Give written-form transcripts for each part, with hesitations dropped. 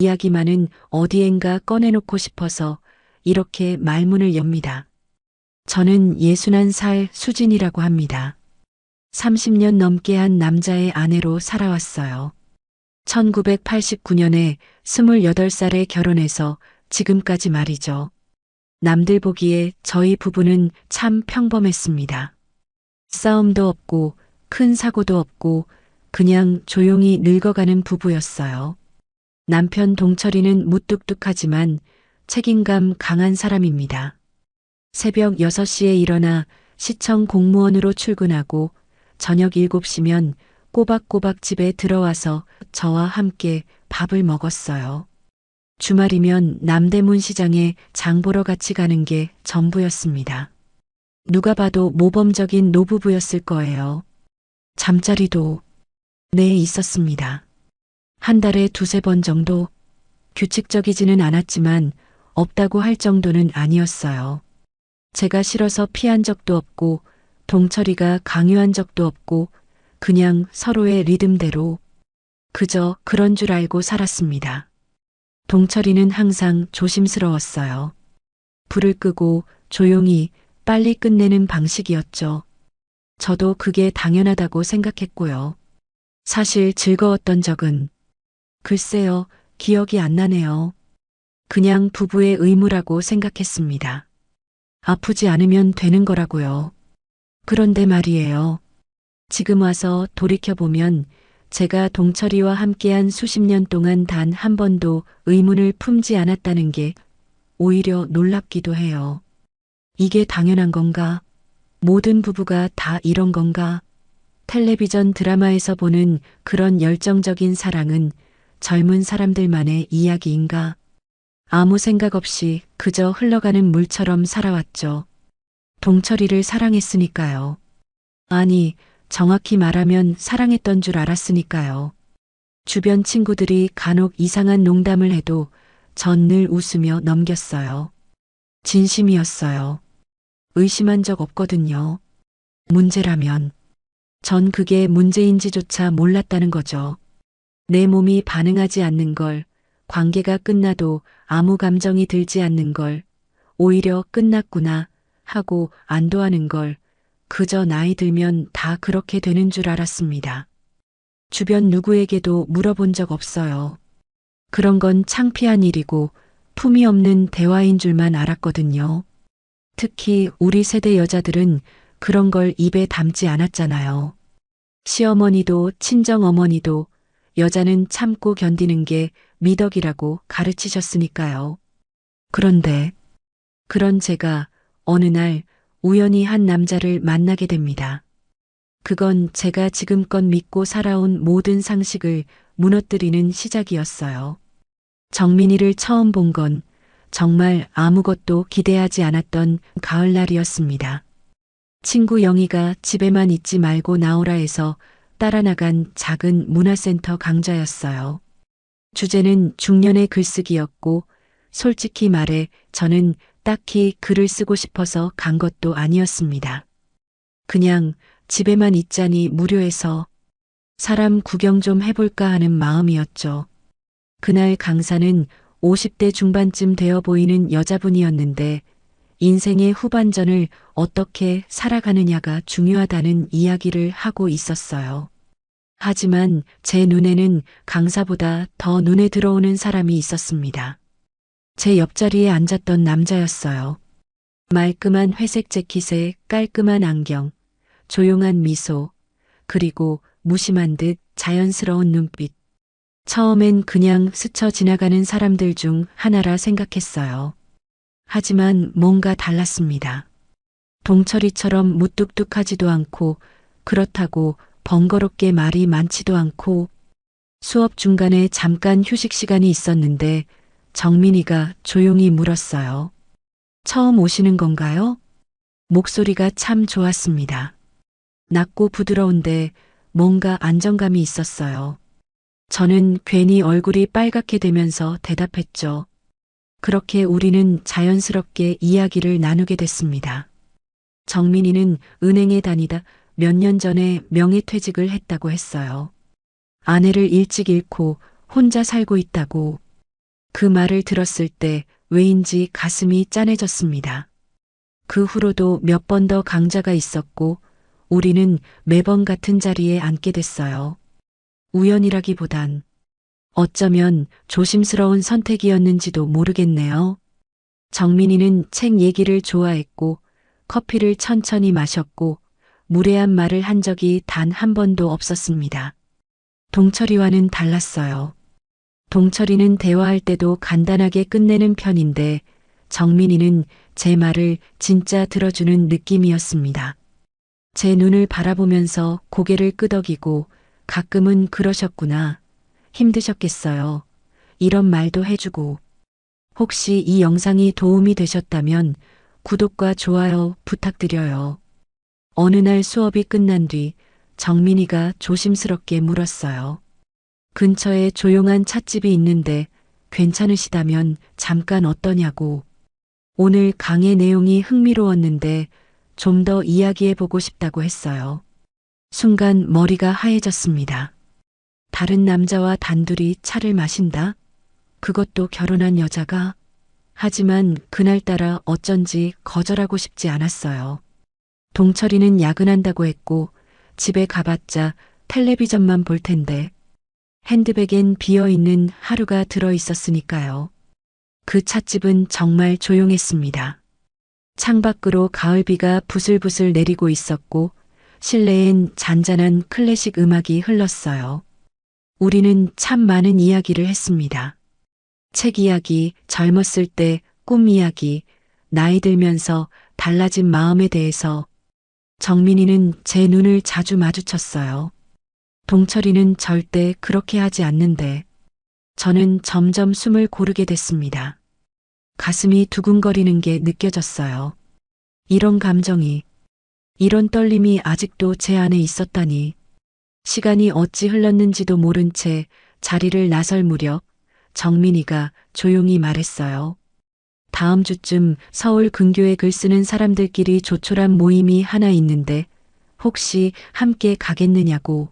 이야기만은 어디엔가 꺼내놓고 싶어서 이렇게 말문을 엽니다. 저는 61살 수진이라고 합니다. 30년 넘게 한 남자의 아내로 살아왔어요. 1989년에 28살에 결혼해서 지금까지 말이죠. 남들 보기에 저희 부부는 참 평범했습니다. 싸움도 없고 큰 사고도 없고 그냥 조용히 늙어가는 부부였어요. 남편 동철이는 무뚝뚝하지만 책임감 강한 사람입니다. 새벽 6시에 일어나 시청 공무원으로 출근하고 저녁 7시면 꼬박꼬박 집에 들어와서 저와 함께 밥을 먹었어요. 주말이면 남대문 시장에 장 보러 같이 가는 게 전부였습니다. 누가 봐도 모범적인 노부부였을 거예요. 잠자리도 있었습니다. 한 달에 2~3번 정도. 규칙적이지는 않았지만 없다고 할 정도는 아니었어요. 제가 싫어서 피한 적도 없고 동철이가 강요한 적도 없고 그냥 서로의 리듬대로 그저 그런 줄 알고 살았습니다. 동철이는 항상 조심스러웠어요. 불을 끄고 조용히 빨리 끝내는 방식이었죠. 저도 그게 당연하다고 생각했고요. 사실 즐거웠던 적은 글쎄요, 기억이 안 나네요. 그냥 부부의 의무라고 생각했습니다. 아프지 않으면 되는 거라고요. 그런데 말이에요. 지금 와서 돌이켜보면 제가 동철이와 함께한 수십 년 동안 단 한 번도 의문을 품지 않았다는 게 오히려 놀랍기도 해요. 이게 당연한 건가? 모든 부부가 다 이런 건가? 텔레비전 드라마에서 보는 그런 열정적인 사랑은 젊은 사람들만의 이야기인가? 아무 생각 없이 그저 흘러가는 물처럼 살아왔죠. 동철이를 사랑했으니까요. 아니, 정확히 말하면 사랑했던 줄 알았으니까요. 주변 친구들이 간혹 이상한 농담을 해도 전 늘 웃으며 넘겼어요. 진심이었어요. 의심한 적 없거든요. 문제라면 전 그게 문제인지조차 몰랐다는 거죠. 내 몸이 반응하지 않는 걸, 관계가 끝나도 아무 감정이 들지 않는 걸, 오히려 끝났구나 하고 안도하는 걸 그저 나이 들면 다 그렇게 되는 줄 알았습니다. 주변 누구에게도 물어본 적 없어요. 그런 건 창피한 일이고 품위 없는 대화인 줄만 알았거든요. 특히 우리 세대 여자들은 그런 걸 입에 담지 않았잖아요. 시어머니도 친정어머니도 여자는 참고 견디는 게 미덕이라고 가르치셨으니까요. 그런데 그런 제가 어느 날 우연히 한 남자를 만나게 됩니다. 그건 제가 지금껏 믿고 살아온 모든 상식을 무너뜨리는 시작이었어요. 정민이를 처음 본 건 정말 아무것도 기대하지 않았던 가을날이었습니다. 친구 영희가 집에만 있지 말고 나오라 해서 따라 나간 작은 문화센터 강좌였어요. 주제는 중년의 글쓰기였고 솔직히 말해 저는 딱히 글을 쓰고 싶어서 간 것도 아니었습니다. 그냥 집에만 있자니 무료해서 사람 구경 좀 해볼까 하는 마음이었죠. 그날 강사는 50대 중반쯤 되어 보이는 여자분이었는데 인생의 후반전을 어떻게 살아가느냐가 중요하다는 이야기를 하고 있었어요. 하지만 제 눈에는 강사보다 더 눈에 들어오는 사람이 있었습니다. 제 옆자리에 앉았던 남자였어요. 말끔한 회색 재킷에 깔끔한 안경, 조용한 미소, 그리고 무심한 듯 자연스러운 눈빛. 처음엔 그냥 스쳐 지나가는 사람들 중 하나라 생각했어요. 하지만 뭔가 달랐습니다. 동철이처럼 무뚝뚝하지도 않고 그렇다고 번거롭게 말이 많지도 않고 수업 중간에 잠깐 휴식 시간이 있었는데 정민이가 조용히 물었어요. 처음 오시는 건가요? 목소리가 참 좋았습니다. 낮고 부드러운데 뭔가 안정감이 있었어요. 저는 괜히 얼굴이 빨갛게 되면서 대답했죠. 그렇게 우리는 자연스럽게 이야기를 나누게 됐습니다. 정민이는 은행에 다니다 몇 년 전에 명예퇴직을 했다고 했어요. 아내를 일찍 잃고 혼자 살고 있다고. 그 말을 들었을 때 왜인지 가슴이 짠해졌습니다. 그 후로도 몇 번 더 강좌가 있었고 우리는 매번 같은 자리에 앉게 됐어요. 우연이라기보단 어쩌면 조심스러운 선택이었는지도 모르겠네요. 정민이는 책 얘기를 좋아했고 커피를 천천히 마셨고 무례한 말을 한 적이 단 한 번도 없었습니다. 동철이와는 달랐어요. 동철이는 대화할 때도 간단하게 끝내는 편인데 정민이는 제 말을 진짜 들어주는 느낌이었습니다. 제 눈을 바라보면서 고개를 끄덕이고 가끔은 그러셨구나. 힘드셨겠어요. 이런 말도 해주고. 혹시 이 영상이 도움이 되셨다면 구독과 좋아요 부탁드려요. 어느 날 수업이 끝난 뒤 정민이가 조심스럽게 물었어요. 근처에 조용한 찻집이 있는데 괜찮으시다면 잠깐 어떠냐고. 오늘 강의 내용이 흥미로웠는데 좀 더 이야기해보고 싶다고 했어요. 순간 머리가 하얘졌습니다. 다른 남자와 단둘이 차를 마신다? 그것도 결혼한 여자가? 하지만 그날따라 어쩐지 거절하고 싶지 않았어요. 동철이는 야근한다고 했고 집에 가봤자 텔레비전만 볼 텐데 핸드백엔 비어있는 하루가 들어 있었으니까요. 그 찻집은 정말 조용했습니다. 창밖으로 가을비가 부슬부슬 내리고 있었고 실내엔 잔잔한 클래식 음악이 흘렀어요. 우리는 참 많은 이야기를 했습니다. 책 이야기, 젊었을 때 꿈 이야기, 나이 들면서 달라진 마음에 대해서. 정민이는 제 눈을 자주 마주쳤어요. 동철이는 절대 그렇게 하지 않는데 저는 점점 숨을 고르게 됐습니다. 가슴이 두근거리는 게 느껴졌어요. 이런 감정이, 이런 떨림이 아직도 제 안에 있었다니. 시간이 어찌 흘렀는지도 모른 채 자리를 나설 무렵 정민이가 조용히 말했어요. 다음 주쯤 서울 근교에 글 쓰는 사람들끼리 조촐한 모임이 하나 있는데 혹시 함께 가겠느냐고.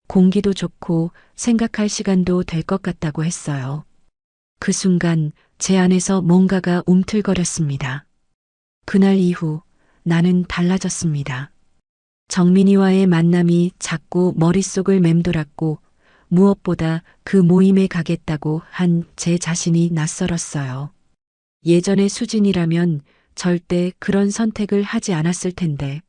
공기도 좋고 생각할 시간도 될 것 같다고 했어요. 그 순간 제 안에서 뭔가가 움틀거렸습니다. 그날 이후 나는 달라졌습니다. 정민이와의 만남이 자꾸 머릿속을 맴돌았고 무엇보다 그 모임에 가겠다고 한 제 자신이 낯설었어요. 예전의 수진이라면 절대 그런 선택을 하지 않았을 텐데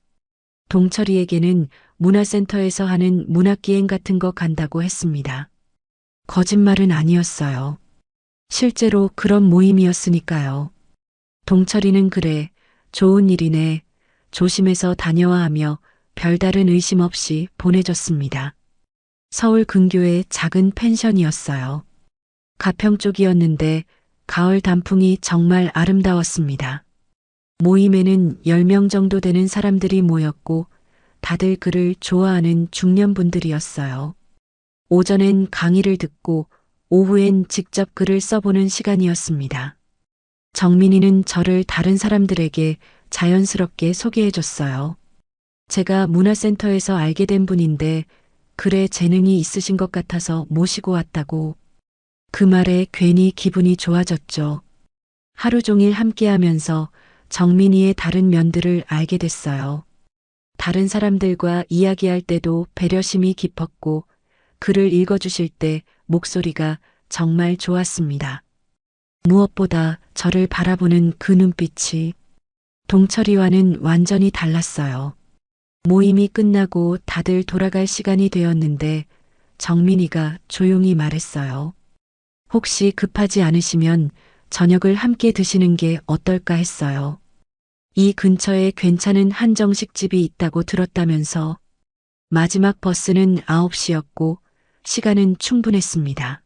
동철이에게는 문화센터에서 하는 문학기행 같은 거 간다고 했습니다. 거짓말은 아니었어요. 실제로 그런 모임이었으니까요. 동철이는 그래, 좋은 일이네, 조심해서 다녀와 하며 별다른 의심 없이 보내줬습니다. 서울 근교의 작은 펜션이었어요. 가평 쪽이었는데 가을 단풍이 정말 아름다웠습니다. 모임에는 10명 정도 되는 사람들이 모였고 다들 글을 좋아하는 중년분들이었어요. 오전엔 강의를 듣고 오후엔 직접 글을 써보는 시간이었습니다. 정민이는 저를 다른 사람들에게 자연스럽게 소개해줬어요. 제가 문화센터에서 알게 된 분인데 글에 재능이 있으신 것 같아서 모시고 왔다고. 그 말에 괜히 기분이 좋아졌죠. 하루 종일 함께하면서 정민이의 다른 면들을 알게 됐어요. 다른 사람들과 이야기할 때도 배려심이 깊었고 글을 읽어주실 때 목소리가 정말 좋았습니다. 무엇보다 저를 바라보는 그 눈빛이 동철이와는 완전히 달랐어요. 모임이 끝나고 다들 돌아갈 시간이 되었는데 정민이가 조용히 말했어요. 혹시 급하지 않으시면 저녁을 함께 드시는 게 어떨까 했어요. 이 근처에 괜찮은 한정식 집이 있다고 들었다면서. 마지막 버스는 9시였고 시간은 충분했습니다.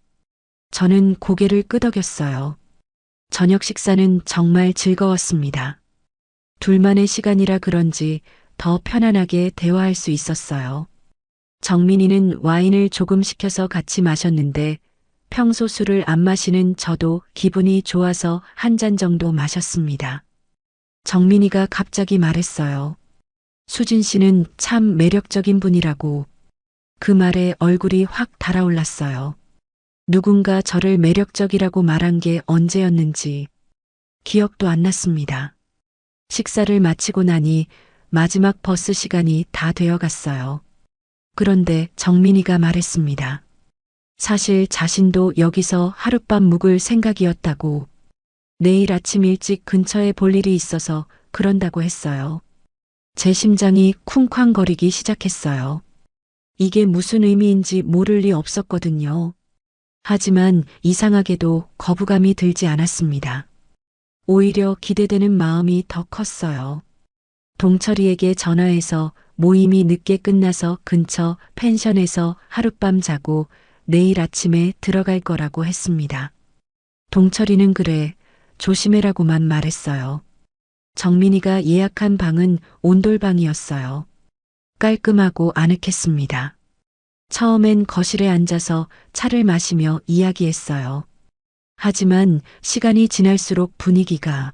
저는 고개를 끄덕였어요. 저녁 식사는 정말 즐거웠습니다. 둘만의 시간이라 그런지 더 편안하게 대화할 수 있었어요. 정민이는 와인을 조금 시켜서 같이 마셨는데 평소 술을 안 마시는 저도 기분이 좋아서 한 잔 정도 마셨습니다. 정민이가 갑자기 말했어요. 수진 씨는 참 매력적인 분이라고. 그 말에 얼굴이 확 달아올랐어요. 누군가 저를 매력적이라고 말한 게 언제였는지 기억도 안 났습니다. 식사를 마치고 나니 마지막 버스 시간이 다 되어 갔어요. 그런데 정민이가 말했습니다. 사실 자신도 여기서 하룻밤 묵을 생각이었다고, 내일 아침 일찍 근처에 볼 일이 있어서 그런다고 했어요. 제 심장이 쿵쾅거리기 시작했어요. 이게 무슨 의미인지 모를 리 없었거든요. 하지만 이상하게도 거부감이 들지 않았습니다. 오히려 기대되는 마음이 더 컸어요. 동철이에게 전화해서 모임이 늦게 끝나서 근처 펜션에서 하룻밤 자고 내일 아침에 들어갈 거라고 했습니다. 동철이는 그래, 조심해라고만 말했어요. 정민이가 예약한 방은 온돌방이었어요. 깔끔하고 아늑했습니다. 처음엔 거실에 앉아서 차를 마시며 이야기했어요. 하지만 시간이 지날수록 분위기가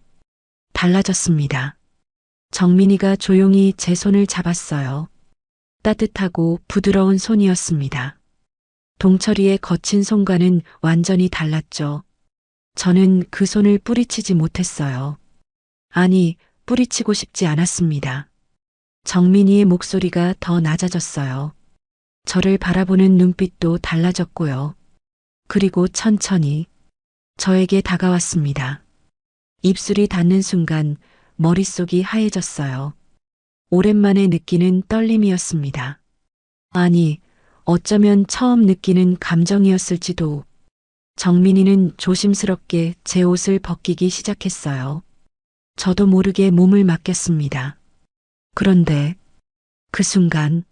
달라졌습니다. 정민이가 조용히 제 손을 잡았어요. 따뜻하고 부드러운 손이었습니다. 동철이의 거친 손과는 완전히 달랐죠. 저는 그 손을 뿌리치지 못했어요. 아니, 뿌리치고 싶지 않았습니다. 정민이의 목소리가 더 낮아졌어요. 저를 바라보는 눈빛도 달라졌고요. 그리고 천천히 저에게 다가왔습니다. 입술이 닿는 순간 머릿속이 하얘졌어요. 오랜만에 느끼는 떨림이었습니다. 아니, 어쩌면 처음 느끼는 감정이었을지도. 정민이는 조심스럽게 제 옷을 벗기기 시작했어요. 저도 모르게 몸을 맡겼습니다. 그런데 그 순간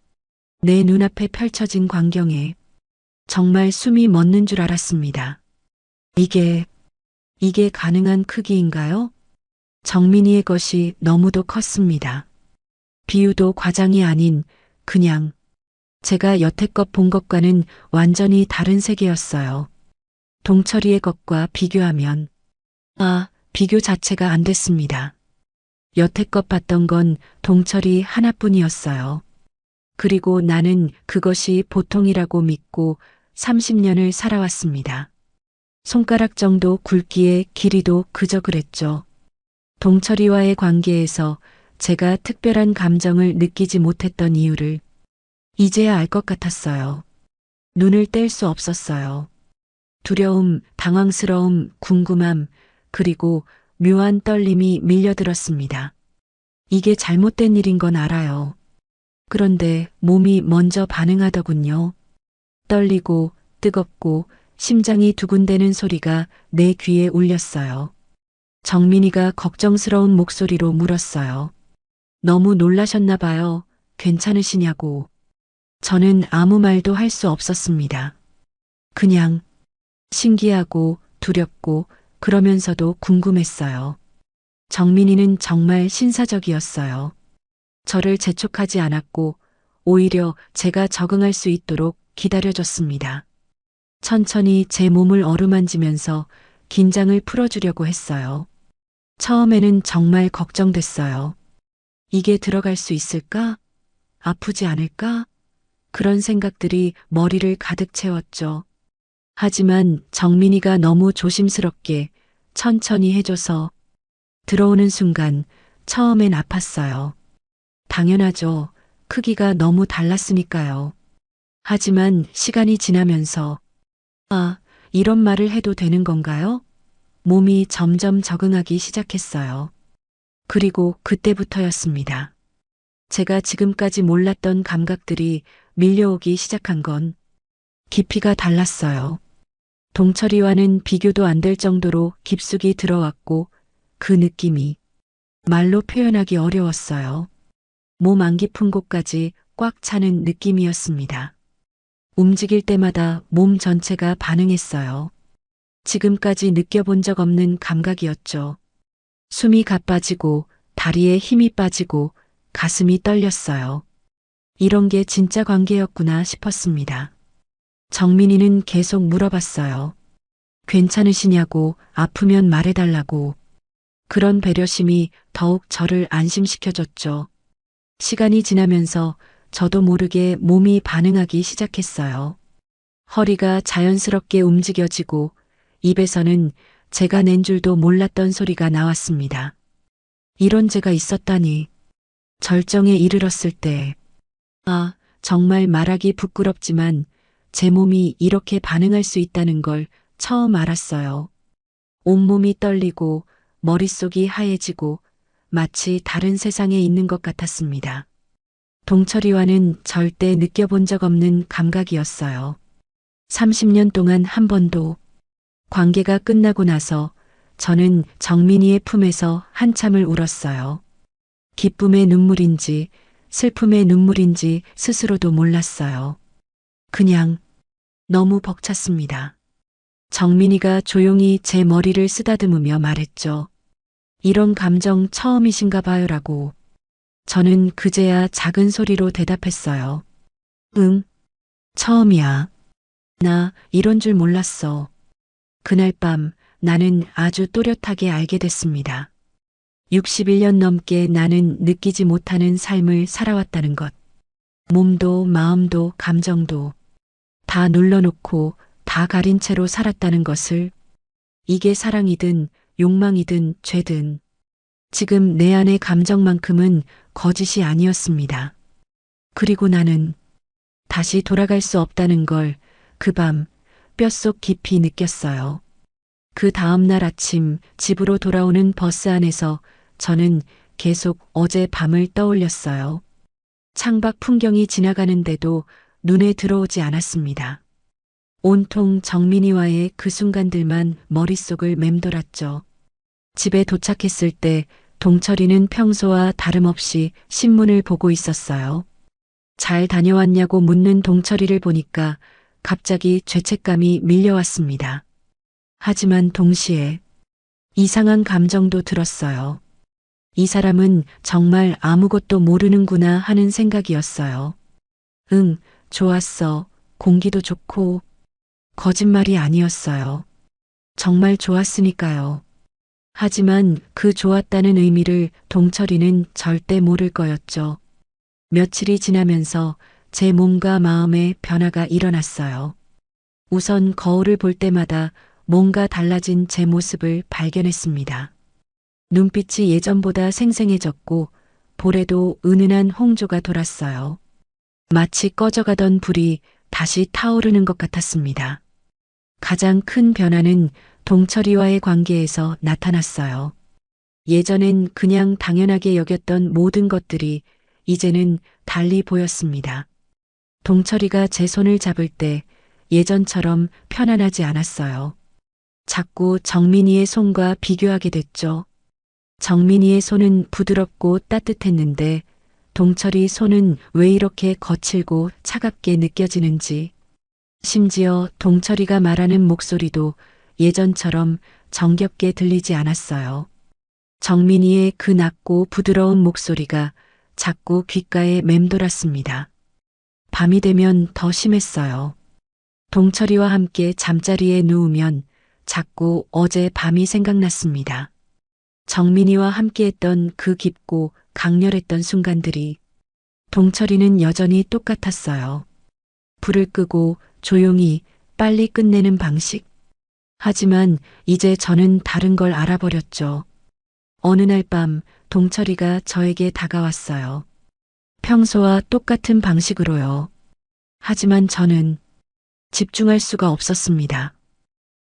내 눈앞에 펼쳐진 광경에 정말 숨이 멎는 줄 알았습니다. 이게 가능한 크기인가요? 정민이의 것이 너무도 컸습니다. 비유도 과장이 아닌 그냥 제가 여태껏 본 것과는 완전히 다른 세계였어요. 동철이의 것과 비교하면 비교 자체가 안 됐습니다. 여태껏 봤던 건 동철이 하나뿐이었어요. 그리고 나는 그것이 보통이라고 믿고 30년을 살아왔습니다. 손가락 정도 굵기에 길이도 그저 그랬죠. 동철이와의 관계에서 제가 특별한 감정을 느끼지 못했던 이유를 이제야 알 것 같았어요. 눈을 뗄 수 없었어요. 두려움, 당황스러움, 궁금함, 그리고 묘한 떨림이 밀려들었습니다. 이게 잘못된 일인 건 알아요. 그런데 몸이 먼저 반응하더군요. 떨리고 뜨겁고 심장이 두근대는 소리가 내 귀에 울렸어요. 정민이가 걱정스러운 목소리로 물었어요. 너무 놀라셨나 봐요. 괜찮으시냐고. 저는 아무 말도 할 수 없었습니다. 그냥 신기하고 두렵고 그러면서도 궁금했어요. 정민이는 정말 신사적이었어요. 저를 재촉하지 않았고 오히려 제가 적응할 수 있도록 기다려줬습니다. 천천히 제 몸을 어루만지면서 긴장을 풀어주려고 했어요. 처음에는 정말 걱정됐어요. 이게 들어갈 수 있을까? 아프지 않을까? 그런 생각들이 머리를 가득 채웠죠. 하지만 정민이가 너무 조심스럽게 천천히 해줘서 들어오는 순간 처음엔 아팠어요. 당연하죠. 크기가 너무 달랐으니까요. 하지만 시간이 지나면서 이런 말을 해도 되는 건가요? 몸이 점점 적응하기 시작했어요. 그리고 그때부터였습니다. 제가 지금까지 몰랐던 감각들이 밀려오기 시작한 건 깊이가 달랐어요. 동철이와는 비교도 안 될 정도로 깊숙이 들어왔고 그 느낌이 말로 표현하기 어려웠어요. 몸 안 깊은 곳까지 꽉 차는 느낌이었습니다. 움직일 때마다 몸 전체가 반응했어요. 지금까지 느껴본 적 없는 감각이었죠. 숨이 가빠지고 다리에 힘이 빠지고 가슴이 떨렸어요. 이런 게 진짜 관계였구나 싶었습니다. 정민이는 계속 물어봤어요. 괜찮으시냐고, 아프면 말해달라고. 그런 배려심이 더욱 저를 안심시켜줬죠. 시간이 지나면서 저도 모르게 몸이 반응하기 시작했어요. 허리가 자연스럽게 움직여지고 입에서는 제가 낸 줄도 몰랐던 소리가 나왔습니다. 이런 죄가 있었다니. 절정에 이르렀을 때, 정말 말하기 부끄럽지만 제 몸이 이렇게 반응할 수 있다는 걸 처음 알았어요. 온몸이 떨리고 머릿속이 하얘지고 마치 다른 세상에 있는 것 같았습니다. 동철이와는 절대 느껴본 적 없는 감각이었어요. 30년 동안 한 번도. 관계가 끝나고 나서 저는 정민이의 품에서 한참을 울었어요. 기쁨의 눈물인지 슬픔의 눈물인지 스스로도 몰랐어요. 그냥 너무 벅찼습니다. 정민이가 조용히 제 머리를 쓰다듬으며 말했죠. 이런 감정 처음이신가 봐요라고. 저는 그제야 작은 소리로 대답했어요. 응, 처음이야. 나 이런 줄 몰랐어. 그날 밤 나는 아주 또렷하게 알게 됐습니다. 61년 넘게 나는 느끼지 못하는 삶을 살아왔다는 것. 몸도 마음도 감정도 다 눌러놓고 다 가린 채로 살았다는 것을. 이게 사랑이든 욕망이든 죄든 지금 내 안의 감정만큼은 거짓이 아니었습니다. 그리고 나는 다시 돌아갈 수 없다는 걸 그 밤 뼛속 깊이 느꼈어요. 그 다음 날 아침 집으로 돌아오는 버스 안에서 저는 계속 어제 밤을 떠올렸어요. 창밖 풍경이 지나가는데도 눈에 들어오지 않았습니다. 온통 정민이와의 그 순간들만 머릿속을 맴돌았죠. 집에 도착했을 때 동철이는 평소와 다름없이 신문을 보고 있었어요. 잘 다녀왔냐고 묻는 동철이를 보니까 갑자기 죄책감이 밀려왔습니다. 하지만 동시에 이상한 감정도 들었어요. 이 사람은 정말 아무것도 모르는구나 하는 생각이었어요. 응, 좋았어. 공기도 좋고. 거짓말이 아니었어요. 정말 좋았으니까요. 하지만 그 좋았다는 의미를 동철이는 절대 모를 거였죠. 며칠이 지나면서 제 몸과 마음에 변화가 일어났어요. 우선 거울을 볼 때마다 뭔가 달라진 제 모습을 발견했습니다. 눈빛이 예전보다 생생해졌고 볼에도 은은한 홍조가 돌았어요. 마치 꺼져가던 불이 다시 타오르는 것 같았습니다. 가장 큰 변화는 동철이와의 관계에서 나타났어요. 예전엔 그냥 당연하게 여겼던 모든 것들이 이제는 달리 보였습니다. 동철이가 제 손을 잡을 때 예전처럼 편안하지 않았어요. 자꾸 정민이의 손과 비교하게 됐죠. 정민이의 손은 부드럽고 따뜻했는데 동철이 손은 왜 이렇게 거칠고 차갑게 느껴지는지. 심지어 동철이가 말하는 목소리도 예전처럼 정겹게 들리지 않았어요. 정민이의 그 낮고 부드러운 목소리가 자꾸 귓가에 맴돌았습니다. 밤이 되면 더 심했어요. 동철이와 함께 잠자리에 누우면 자꾸 어제 밤이 생각났습니다. 정민이와 함께했던 그 깊고 강렬했던 순간들이. 동철이는 여전히 똑같았어요. 불을 끄고 조용히 빨리 끝내는 방식. 하지만 이제 저는 다른 걸 알아버렸죠. 어느 날 밤 동철이가 저에게 다가왔어요. 평소와 똑같은 방식으로요. 하지만 저는 집중할 수가 없었습니다.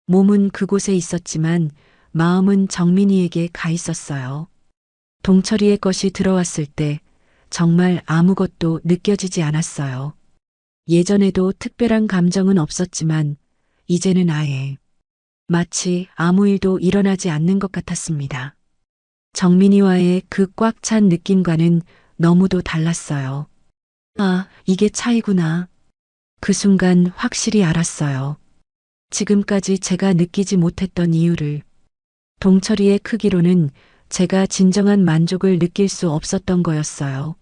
몸은 그곳에 있었지만 마음은 정민이에게 가 있었어요. 동철이의 것이 들어왔을 때 정말 아무것도 느껴지지 않았어요. 예전에도 특별한 감정은 없었지만 이제는 아예 마치 아무 일도 일어나지 않는 것 같았습니다. 정민이와의 그 꽉 찬 느낌과는 너무도 달랐어요. 이게 차이구나. 그 순간 확실히 알았어요. 지금까지 제가 느끼지 못했던 이유를. 동철이의 크기로는 제가 진정한 만족을 느낄 수 없었던 거였어요.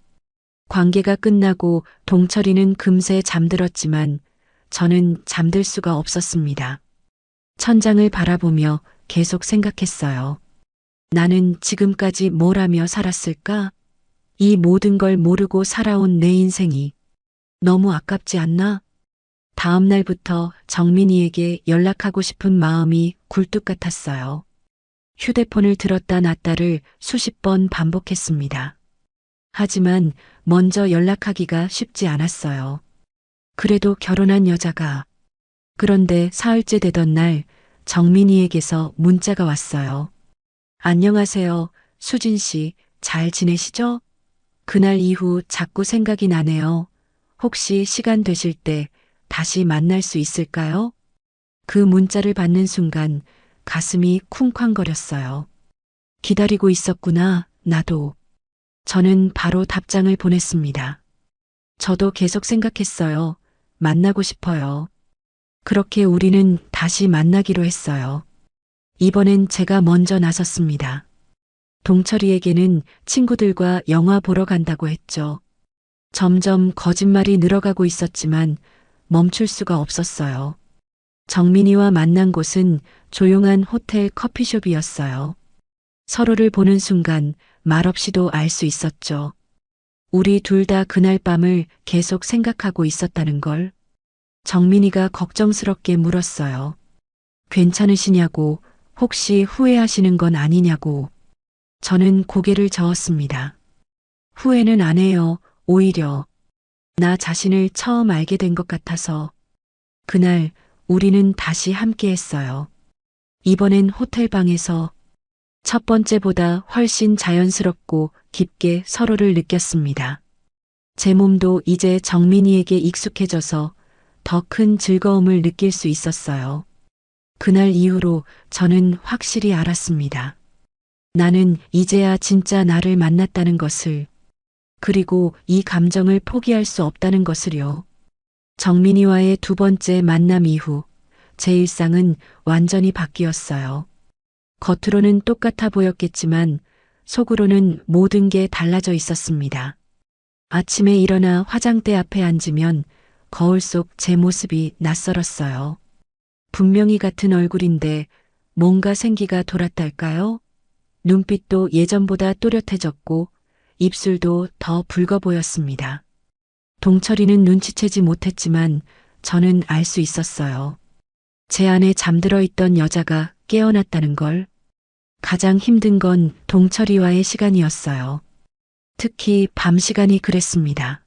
관계가 끝나고 동철이는 금세 잠들었지만 저는 잠들 수가 없었습니다. 천장을 바라보며 계속 생각했어요. 나는 지금까지 뭘 하며 살았을까? 이 모든 걸 모르고 살아온 내 인생이 너무 아깝지 않나? 다음 날부터 정민이에게 연락하고 싶은 마음이 굴뚝 같았어요. 휴대폰을 들었다 놨다를 수십 번 반복했습니다. 하지만 먼저 연락하기가 쉽지 않았어요. 그래도 결혼한 여자가. 그런데 사흘째 되던 날 정민이에게서 문자가 왔어요. 안녕하세요. 수진 씨, 잘 지내시죠? 그날 이후 자꾸 생각이 나네요. 혹시 시간 되실 때 다시 만날 수 있을까요? 그 문자를 받는 순간 가슴이 쿵쾅거렸어요. 기다리고 있었구나, 나도. 저는 바로 답장을 보냈습니다. 저도 계속 생각했어요. 만나고 싶어요. 그렇게 우리는 다시 만나기로 했어요. 이번엔 제가 먼저 나섰습니다. 동철이에게는 친구들과 영화 보러 간다고 했죠. 점점 거짓말이 늘어가고 있었지만 멈출 수가 없었어요. 정민이와 만난 곳은 조용한 호텔 커피숍이었어요. 서로를 보는 순간 말없이도 알 수 있었죠. 우리 둘 다 그날 밤을 계속 생각하고 있었다는 걸. 정민이가 걱정스럽게 물었어요. 괜찮으시냐고, 혹시 후회하시는 건 아니냐고. 저는 고개를 저었습니다. 후회는 안 해요. 오히려 나 자신을 처음 알게 된 것 같아서. 그날 우리는 다시 함께 했어요. 이번엔 호텔 방에서 첫 번째보다 훨씬 자연스럽고 깊게 서로를 느꼈습니다. 제 몸도 이제 정민이에게 익숙해져서 더 큰 즐거움을 느낄 수 있었어요. 그날 이후로 저는 확실히 알았습니다. 나는 이제야 진짜 나를 만났다는 것을, 그리고 이 감정을 포기할 수 없다는 것을요. 정민이와의 두 번째 만남 이후 제 일상은 완전히 바뀌었어요. 겉으로는 똑같아 보였겠지만 속으로는 모든 게 달라져 있었습니다. 아침에 일어나 화장대 앞에 앉으면 거울 속 제 모습이 낯설었어요. 분명히 같은 얼굴인데 뭔가 생기가 돌았달까요? 눈빛도 예전보다 또렷해졌고 입술도 더 붉어 보였습니다. 동철이는 눈치채지 못했지만 저는 알 수 있었어요. 제 안에 잠들어 있던 여자가 깨어났다는 걸. 가장 힘든 건 동철이와의 시간이었어요. 특히 밤 시간이 그랬습니다.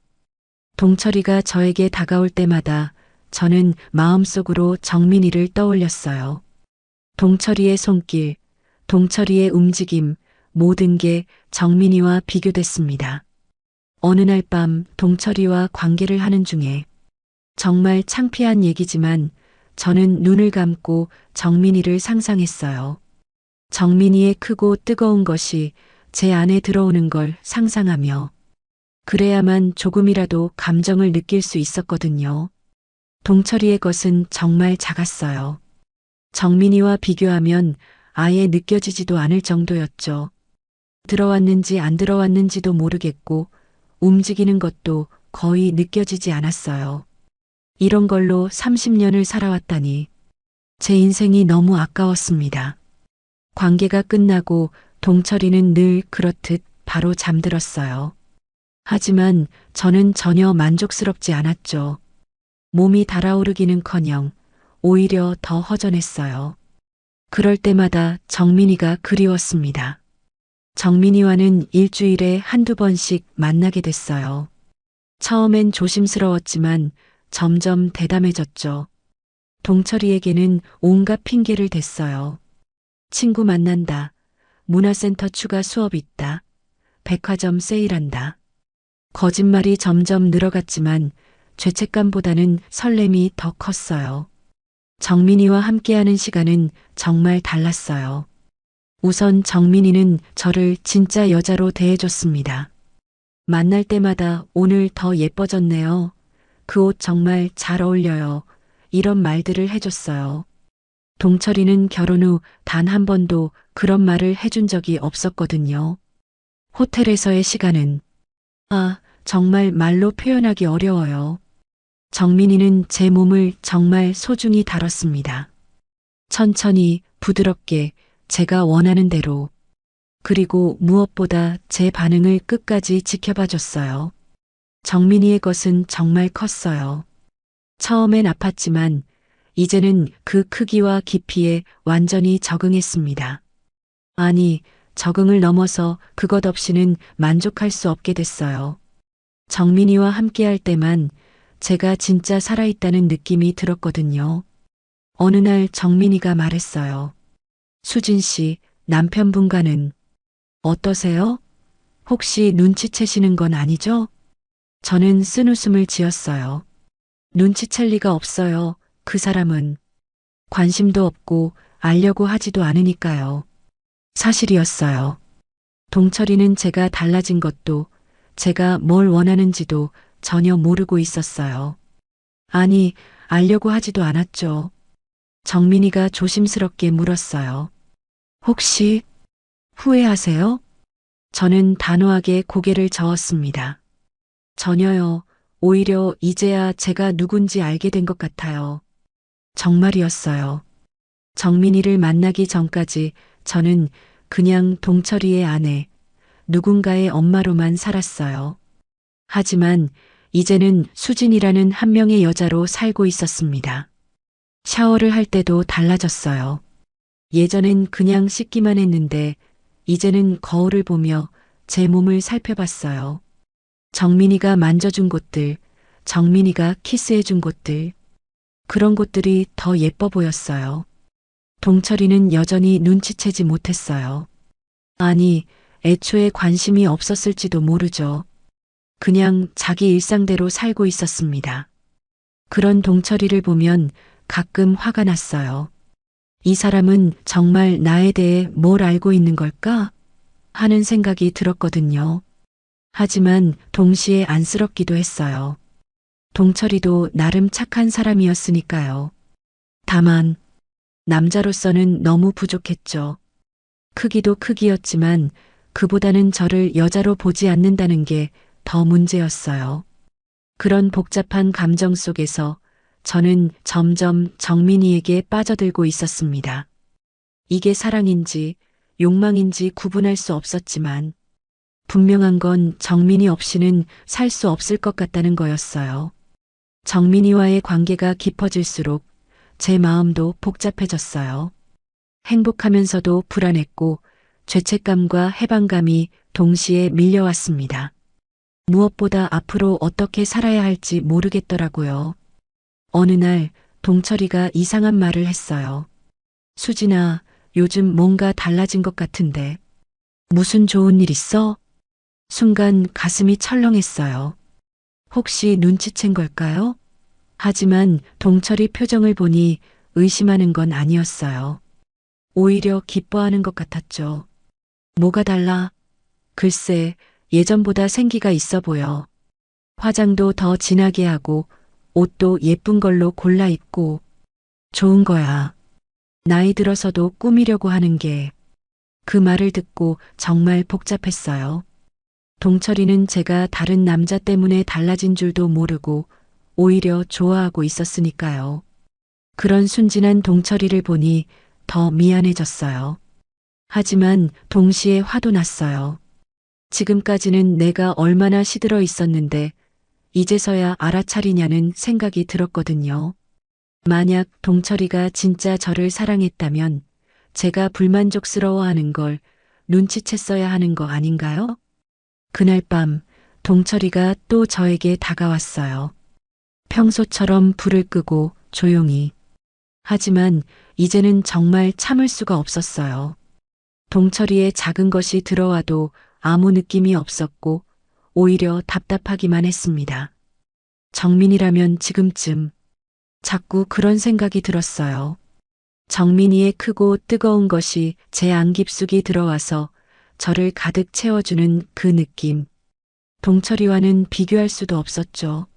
동철이가 저에게 다가올 때마다 저는 마음속으로 정민이를 떠올렸어요. 동철이의 손길, 동철이의 움직임, 모든 게 정민이와 비교됐습니다. 어느 날 밤 동철이와 관계를 하는 중에 정말 창피한 얘기지만 저는 눈을 감고 정민이를 상상했어요. 정민이의 크고 뜨거운 것이 제 안에 들어오는 걸 상상하며 그래야만 조금이라도 감정을 느낄 수 있었거든요. 동철이의 것은 정말 작았어요. 정민이와 비교하면 아예 느껴지지도 않을 정도였죠. 들어왔는지 안 들어왔는지도 모르겠고 움직이는 것도 거의 느껴지지 않았어요. 이런 걸로 30년을 살아왔다니 제 인생이 너무 아까웠습니다. 관계가 끝나고 동철이는 늘 그렇듯 바로 잠들었어요. 하지만 저는 전혀 만족스럽지 않았죠. 몸이 달아오르기는커녕 오히려 더 허전했어요. 그럴 때마다 정민이가 그리웠습니다. 정민이와는 일주일에 한두 번씩 만나게 됐어요. 처음엔 조심스러웠지만 점점 대담해졌죠. 동철이에게는 온갖 핑계를 댔어요. 친구 만난다. 문화센터 추가 수업 있다. 백화점 세일한다. 거짓말이 점점 늘어갔지만 죄책감보다는 설렘이 더 컸어요. 정민이와 함께하는 시간은 정말 달랐어요. 우선 정민이는 저를 진짜 여자로 대해줬습니다. 만날 때마다 오늘 더 예뻐졌네요. 그 옷 정말 잘 어울려요. 이런 말들을 해줬어요. 동철이는 결혼 후 단 한 번도 그런 말을 해준 적이 없었거든요. 호텔에서의 시간은 정말 말로 표현하기 어려워요. 정민이는 제 몸을 정말 소중히 다뤘습니다. 천천히 부드럽게 제가 원하는 대로. 그리고 무엇보다 제 반응을 끝까지 지켜봐 줬어요. 정민이의 것은 정말 컸어요. 처음엔 아팠지만 이제는 그 크기와 깊이에 완전히 적응했습니다. 아니, 적응을 넘어서 그것 없이는 만족할 수 없게 됐어요. 정민이와 함께할 때만 제가 진짜 살아있다는 느낌이 들었거든요. 어느 날 정민이가 말했어요. 수진 씨, 남편분과는 어떠세요? 혹시 눈치채시는 건 아니죠? 저는 쓴웃음을 지었어요. 눈치챌 리가 없어요. 그 사람은 관심도 없고 알려고 하지도 않으니까요. 사실이었어요. 동철이는 제가 달라진 것도 제가 뭘 원하는지도 전혀 모르고 있었어요. 아니, 알려고 하지도 않았죠. 정민이가 조심스럽게 물었어요. 혹시 후회하세요? 저는 단호하게 고개를 저었습니다. 전혀요. 오히려 이제야 제가 누군지 알게 된 것 같아요. 정말이었어요. 정민이를 만나기 전까지 저는 그냥 동철이의 아내, 누군가의 엄마로만 살았어요. 하지만 이제는 수진이라는 한 명의 여자로 살고 있었습니다. 샤워를 할 때도 달라졌어요. 예전엔 그냥 씻기만 했는데 이제는 거울을 보며 제 몸을 살펴봤어요. 정민이가 만져준 곳들, 정민이가 키스해준 곳들, 그런 곳들이 더 예뻐 보였어요. 동철이는 여전히 눈치채지 못했어요. 아니, 애초에 관심이 없었을지도 모르죠. 그냥 자기 일상대로 살고 있었습니다. 그런 동철이를 보면 가끔 화가 났어요. 이 사람은 정말 나에 대해 뭘 알고 있는 걸까? 하는 생각이 들었거든요. 하지만 동시에 안쓰럽기도 했어요. 동철이도 나름 착한 사람이었으니까요. 다만 남자로서는 너무 부족했죠. 크기도 크기였지만 그보다는 저를 여자로 보지 않는다는 게 더 문제였어요. 그런 복잡한 감정 속에서 저는 점점 정민이에게 빠져들고 있었습니다. 이게 사랑인지 욕망인지 구분할 수 없었지만 분명한 건 정민이 없이는 살 수 없을 것 같다는 거였어요. 정민이와의 관계가 깊어질수록 제 마음도 복잡해졌어요. 행복하면서도 불안했고 죄책감과 해방감이 동시에 밀려왔습니다. 무엇보다 앞으로 어떻게 살아야 할지 모르겠더라고요. 어느 날 동철이가 이상한 말을 했어요. 수진아, 요즘 뭔가 달라진 것 같은데. 무슨 좋은 일 있어? 순간 가슴이 철렁했어요. 혹시 눈치챈 걸까요? 하지만 동철이 표정을 보니 의심하는 건 아니었어요. 오히려 기뻐하는 것 같았죠. 뭐가 달라? 글쎄, 예전보다 생기가 있어 보여. 화장도 더 진하게 하고 옷도 예쁜 걸로 골라 입고 좋은 거야. 나이 들어서도 꾸미려고 하는 게 그 말을 듣고 정말 복잡했어요. 동철이는 제가 다른 남자 때문에 달라진 줄도 모르고 오히려 좋아하고 있었으니까요. 그런 순진한 동철이를 보니 더 미안해졌어요. 하지만 동시에 화도 났어요. 지금까지는 내가 얼마나 시들어 있었는데 이제서야 알아차리냐는 생각이 들었거든요. 만약 동철이가 진짜 저를 사랑했다면 제가 불만족스러워하는 걸 눈치챘어야 하는 거 아닌가요? 그날 밤 동철이가 또 저에게 다가왔어요. 평소처럼 불을 끄고 조용히. 하지만 이제는 정말 참을 수가 없었어요. 동철이의 작은 것이 들어와도 아무 느낌이 없었고 오히려 답답하기만 했습니다. 정민이라면 지금쯤 자꾸 그런 생각이 들었어요. 정민이의 크고 뜨거운 것이 제 안 깊숙이 들어와서 저를 가득 채워주는 그 느낌. 동철이와는 비교할 수도 없었죠.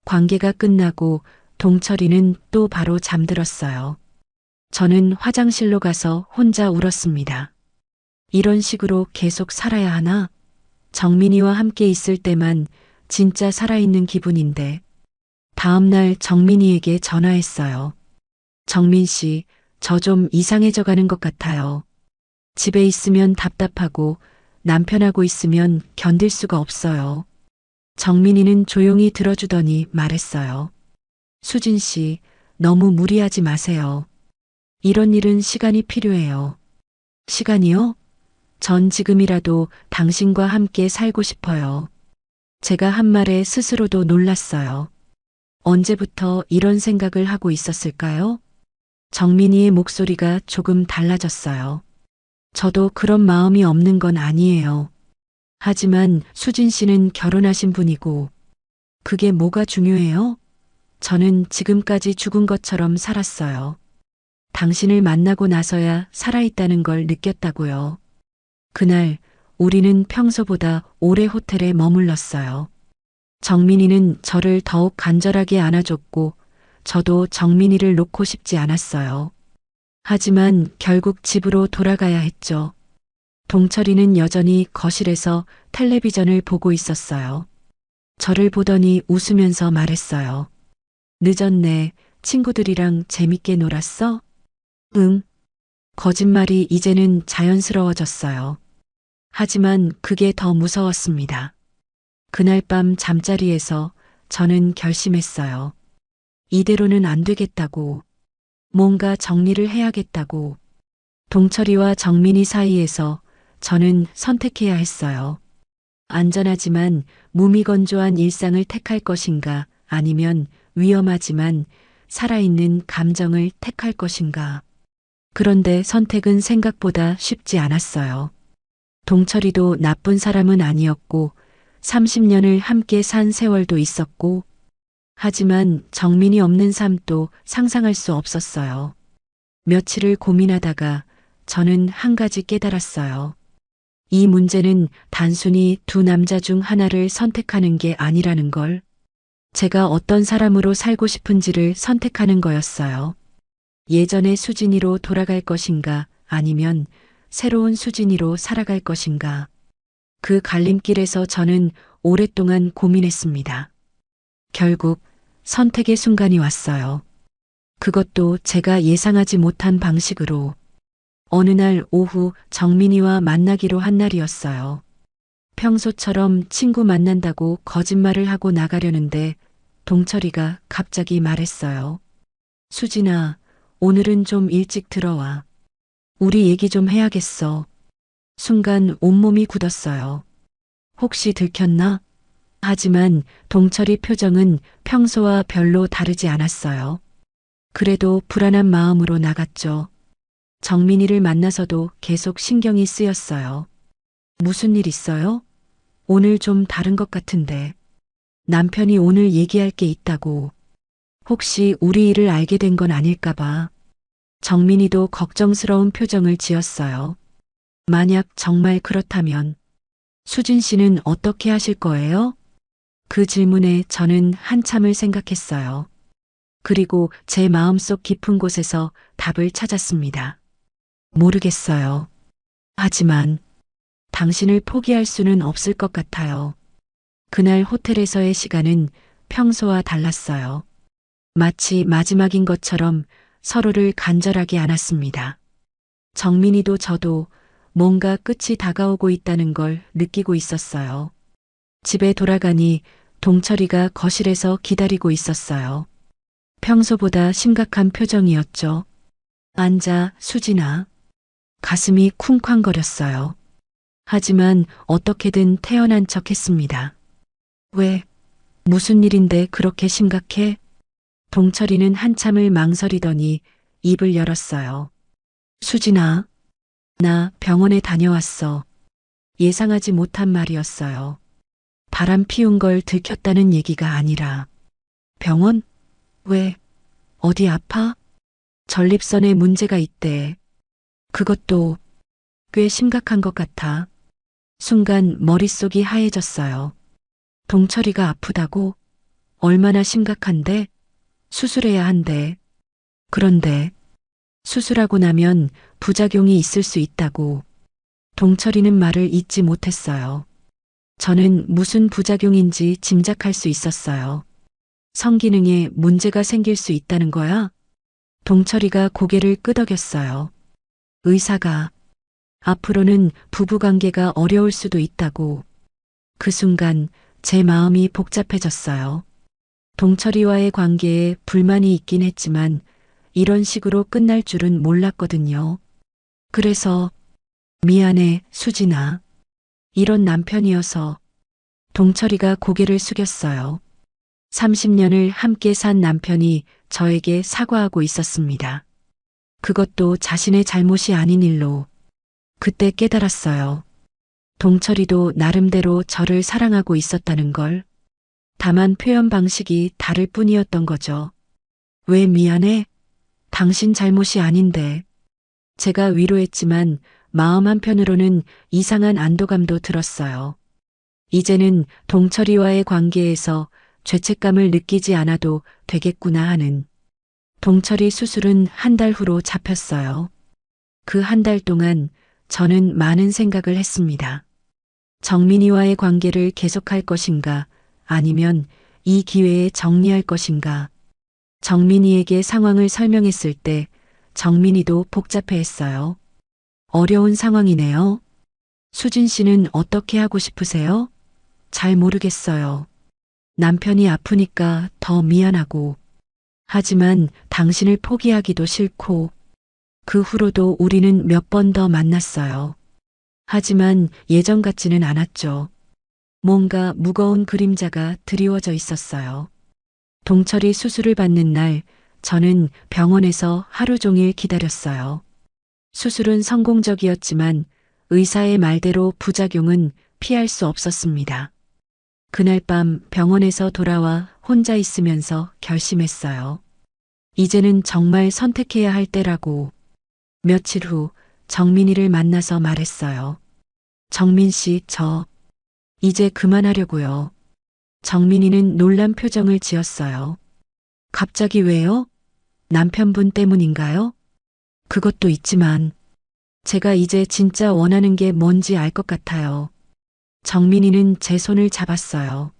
관계가 끝나고 동철이는 또 바로 잠들었어요. 저는 화장실로 가서 혼자 울었습니다. 이런 식으로 계속 살아야 하나? 정민이와 함께 있을 때만 진짜 살아있는 기분인데. 다음 날 정민이에게 전화했어요. 정민 씨, 저 좀 이상해져 가는 것 같아요. 집에 있으면 답답하고 남편하고 있으면 견딜 수가 없어요. 정민이는 조용히 들어주더니 말했어요. 수진 씨, 너무 무리하지 마세요. 이런 일은 시간이 필요해요. 시간이요? 전 지금이라도 당신과 함께 살고 싶어요. 제가 한 말에 스스로도 놀랐어요. 언제부터 이런 생각을 하고 있었을까요? 정민이의 목소리가 조금 달라졌어요. 저도 그런 마음이 없는 건 아니에요. 하지만 수진 씨는 결혼하신 분이고, 그게 뭐가 중요해요? 저는 지금까지 죽은 것처럼 살았어요. 당신을 만나고 나서야 살아있다는 걸 느꼈다고요. 그날 우리는 평소보다 오래 호텔에 머물렀어요. 정민이는 저를 더욱 간절하게 안아줬고 저도 정민이를 놓고 싶지 않았어요. 하지만 결국 집으로 돌아가야 했죠. 동철이는 여전히 거실에서 텔레비전을 보고 있었어요. 저를 보더니 웃으면서 말했어요. 늦었네. 친구들이랑 재밌게 놀았어? 응. 거짓말이 이제는 자연스러워졌어요. 하지만 그게 더 무서웠습니다. 그날 밤 잠자리에서 저는 결심했어요. 이대로는 안 되겠다고. 뭔가 정리를 해야겠다고. 동철이와 정민이 사이에서 저는 선택해야 했어요. 안전하지만 무미건조한 일상을 택할 것인가 아니면 위험하지만 살아있는 감정을 택할 것인가. 그런데 선택은 생각보다 쉽지 않았어요. 동철이도 나쁜 사람은 아니었고 30년을 함께 산 세월도 있었고 하지만 정민이 없는 삶도 상상할 수 없었어요. 며칠을 고민하다가 저는 한 가지 깨달았어요. 이 문제는 단순히 두 남자 중 하나를 선택하는 게 아니라는 걸. 제가 어떤 사람으로 살고 싶은지를 선택하는 거였어요. 예전의 수진이로 돌아갈 것인가 아니면 새로운 수진이로 살아갈 것인가. 그 갈림길에서 저는 오랫동안 고민했습니다. 결국 선택의 순간이 왔어요. 그것도 제가 예상하지 못한 방식으로. 어느 날 오후 정민이와 만나기로 한 날이었어요. 평소처럼 친구 만난다고 거짓말을 하고 나가려는데 동철이가 갑자기 말했어요. 수진아, 오늘은 좀 일찍 들어와. 우리 얘기 좀 해야겠어. 순간 온몸이 굳었어요. 혹시 들켰나? 하지만 동철이 표정은 평소와 별로 다르지 않았어요. 그래도 불안한 마음으로 나갔죠. 정민이를 만나서도 계속 신경이 쓰였어요. 무슨 일 있어요? 오늘 좀 다른 것 같은데. 남편이 오늘 얘기할 게 있다고. 혹시 우리 일을 알게 된 건 아닐까봐. 정민이도 걱정스러운 표정을 지었어요. 만약 정말 그렇다면 수진 씨는 어떻게 하실 거예요? 그 질문에 저는 한참을 생각했어요. 그리고 제 마음속 깊은 곳에서 답을 찾았습니다. 모르겠어요. 하지만 당신을 포기할 수는 없을 것 같아요. 그날 호텔에서의 시간은 평소와 달랐어요. 마치 마지막인 것처럼 서로를 간절하게 안았습니다. 정민이도 저도 뭔가 끝이 다가오고 있다는 걸 느끼고 있었어요. 집에 돌아가니 동철이가 거실에서 기다리고 있었어요. 평소보다 심각한 표정이었죠. 앉아, 수진아. 가슴이 쿵쾅거렸어요. 하지만 어떻게든 태어난 척 했습니다. 왜? 무슨 일인데 그렇게 심각해? 동철이는 한참을 망설이더니 입을 열었어요. 수진아, 나 병원에 다녀왔어. 예상하지 못한 말이었어요. 바람 피운 걸 들켰다는 얘기가 아니라. 병원? 왜? 어디 아파? 전립선에 문제가 있대. 그것도 꽤 심각한 것 같아. 순간 머릿속이 하얘졌어요. 동철이가 아프다고? 얼마나 심각한데? 수술해야 한대. 그런데 수술하고 나면 부작용이 있을 수 있다고. 동철이는 말을 잇지 못했어요. 저는 무슨 부작용인지 짐작할 수 있었어요. 성기능에 문제가 생길 수 있다는 거야? 동철이가 고개를 끄덕였어요. 의사가 앞으로는 부부관계가 어려울 수도 있다고. 그 순간 제 마음이 복잡해졌어요. 동철이와의 관계에 불만이 있긴 했지만 이런 식으로 끝날 줄은 몰랐거든요. 그래서 미안해, 수진아. 이런 남편이어서. 동철이가 고개를 숙였어요. 30년을 함께 산 남편이 저에게 사과하고 있었습니다. 그것도 자신의 잘못이 아닌 일로. 그때 깨달았어요. 동철이도 나름대로 저를 사랑하고 있었다는 걸. 다만 표현 방식이 다를 뿐이었던 거죠. 왜 미안해? 당신 잘못이 아닌데. 제가 위로했지만 마음 한편으로는 이상한 안도감도 들었어요. 이제는 동철이와의 관계에서 죄책감을 느끼지 않아도 되겠구나 하는. 동철이 수술은 한 달 후로 잡혔어요. 그 한 달 동안 저는 많은 생각을 했습니다. 정민이와의 관계를 계속할 것인가, 아니면 이 기회에 정리할 것인가. 정민이에게 상황을 설명했을 때 정민이도 복잡해했어요. 어려운 상황이네요. 수진 씨는 어떻게 하고 싶으세요? 잘 모르겠어요. 남편이 아프니까 더 미안하고. 하지만 당신을 포기하기도 싫고. 그 후로도 우리는 몇 번 더 만났어요. 하지만 예전 같지는 않았죠. 뭔가 무거운 그림자가 드리워져 있었어요. 동철이 수술을 받는 날, 저는 병원에서 하루 종일 기다렸어요. 수술은 성공적이었지만 의사의 말대로 부작용은 피할 수 없었습니다. 그날 밤 병원에서 돌아와 혼자 있으면서 결심했어요. 이제는 정말 선택해야 할 때라고. 며칠 후 정민이를 만나서 말했어요. 정민 씨, 저 이제 그만하려고요. 정민이는 놀란 표정을 지었어요. 갑자기 왜요? 남편분 때문인가요? 그것도 있지만 제가 이제 진짜 원하는 게 뭔지 알 것 같아요. 정민이는 제 손을 잡았어요.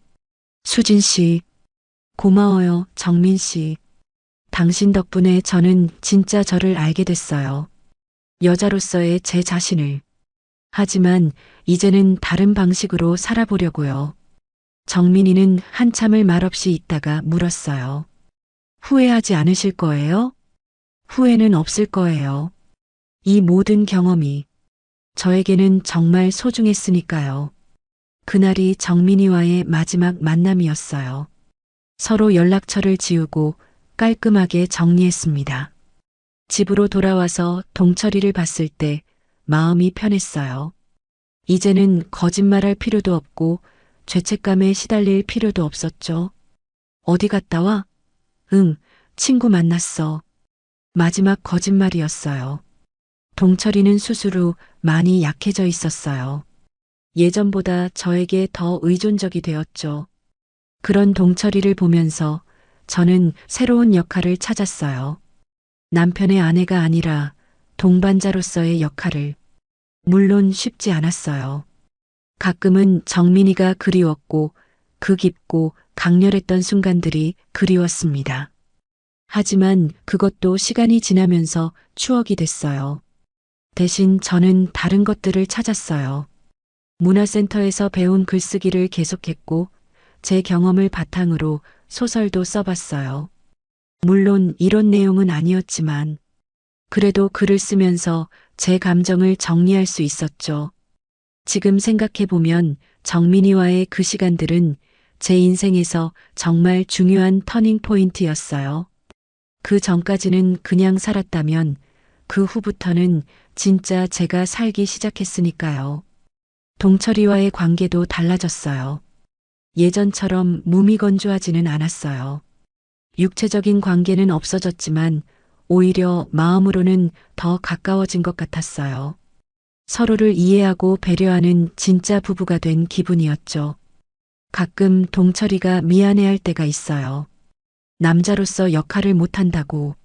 수진 씨, 고마워요, 정민 씨. 당신 덕분에 저는 진짜 저를 알게 됐어요. 여자로서의 제 자신을. 하지만 이제는 다른 방식으로 살아보려고요. 정민이는 한참을 말없이 있다가 물었어요. 후회하지 않으실 거예요? 후회는 없을 거예요. 이 모든 경험이 저에게는 정말 소중했으니까요. 그날이 정민이와의 마지막 만남이었어요. 서로 연락처를 지우고 깔끔하게 정리했습니다. 집으로 돌아와서 동철이를 봤을 때 마음이 편했어요. 이제는 거짓말할 필요도 없고 죄책감에 시달릴 필요도 없었죠. 어디 갔다 와? 응, 친구 만났어. 마지막 거짓말이었어요. 동철이는 수술 후 많이 약해져 있었어요. 예전보다 저에게 더 의존적이 되었죠. 그런 동철이를 보면서 저는 새로운 역할을 찾았어요. 남편의 아내가 아니라 동반자로서의 역할을. 물론 쉽지 않았어요. 가끔은 정민이가 그리웠고 그 깊고 강렬했던 순간들이 그리웠습니다. 하지만 그것도 시간이 지나면서 추억이 됐어요. 대신 저는 다른 것들을 찾았어요. 문화센터에서 배운 글쓰기를 계속했고 제 경험을 바탕으로 소설도 써봤어요. 물론 이런 내용은 아니었지만 그래도 글을 쓰면서 제 감정을 정리할 수 있었죠. 지금 생각해보면 정민이와의 그 시간들은 제 인생에서 정말 중요한 터닝 포인트였어요. 그 전까지는 그냥 살았다면 그 후부터는 진짜 제가 살기 시작했으니까요. 동철이와의 관계도 달라졌어요. 예전처럼 무미건조하지는 않았어요. 육체적인 관계는 없어졌지만 오히려 마음으로는 더 가까워진 것 같았어요. 서로를 이해하고 배려하는 진짜 부부가 된 기분이었죠. 가끔 동철이가 미안해할 때가 있어요. 남자로서 역할을 못한다고.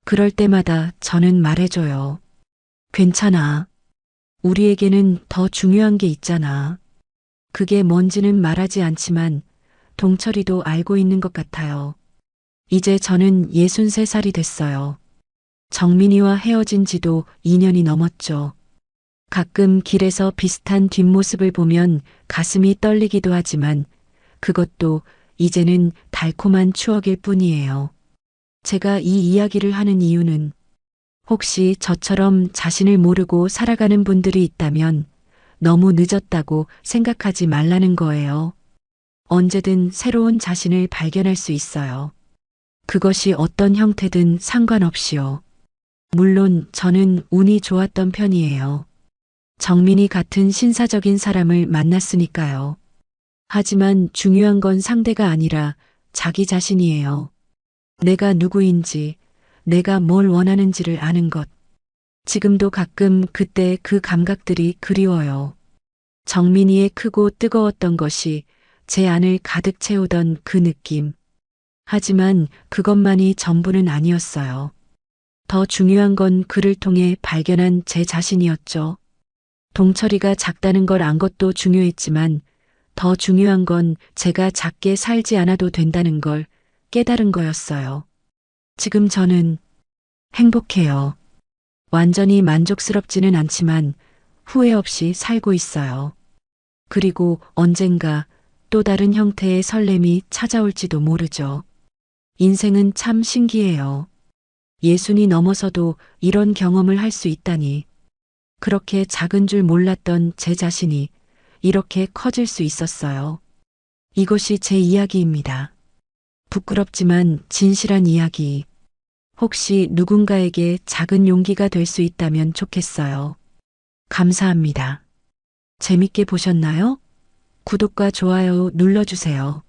그럴 때마다 저는 말해줘요. 괜찮아. 우리에게는 더 중요한 게 있잖아. 그게 뭔지는 말하지 않지만 동철이도 알고 있는 것 같아요. 이제 저는 63살이 됐어요. 정민이와 헤어진 지도 2년이 넘었죠. 가끔 길에서 비슷한 뒷모습을 보면 가슴이 떨리기도 하지만 그것도 이제는 달콤한 추억일 뿐이에요. 제가 이 이야기를 하는 이유는 혹시 저처럼 자신을 모르고 살아가는 분들이 있다면 너무 늦었다고 생각하지 말라는 거예요. 언제든 새로운 자신을 발견할 수 있어요. 그것이 어떤 형태든 상관없이요. 물론 저는 운이 좋았던 편이에요. 정민이 같은 신사적인 사람을 만났으니까요. 하지만 중요한 건 상대가 아니라 자기 자신이에요. 내가 누구인지, 내가 뭘 원하는지를 아는 것. 지금도 가끔 그때 그 감각들이 그리워요. 정민이의 크고 뜨거웠던 것이 제 안을 가득 채우던 그 느낌. 하지만 그것만이 전부는 아니었어요. 더 중요한 건 그를 통해 발견한 제 자신이었죠. 동철이가 작다는 걸 안 것도 중요했지만 더 중요한 건 제가 작게 살지 않아도 된다는 걸 깨달은 거였어요. 지금 저는 행복해요. 완전히 만족스럽지는 않지만 후회 없이 살고 있어요. 그리고 언젠가 또 다른 형태의 설렘이 찾아올지도 모르죠. 인생은 참 신기해요. 예순이 넘어서도 이런 경험을 할 수 있다니. 그렇게 작은 줄 몰랐던 제 자신이 이렇게 커질 수 있었어요. 이것이 제 이야기입니다. 부끄럽지만 진실한 이야기. 혹시 누군가에게 작은 용기가 될 수 있다면 좋겠어요. 감사합니다. 재밌게 보셨나요? 구독과 좋아요 눌러주세요.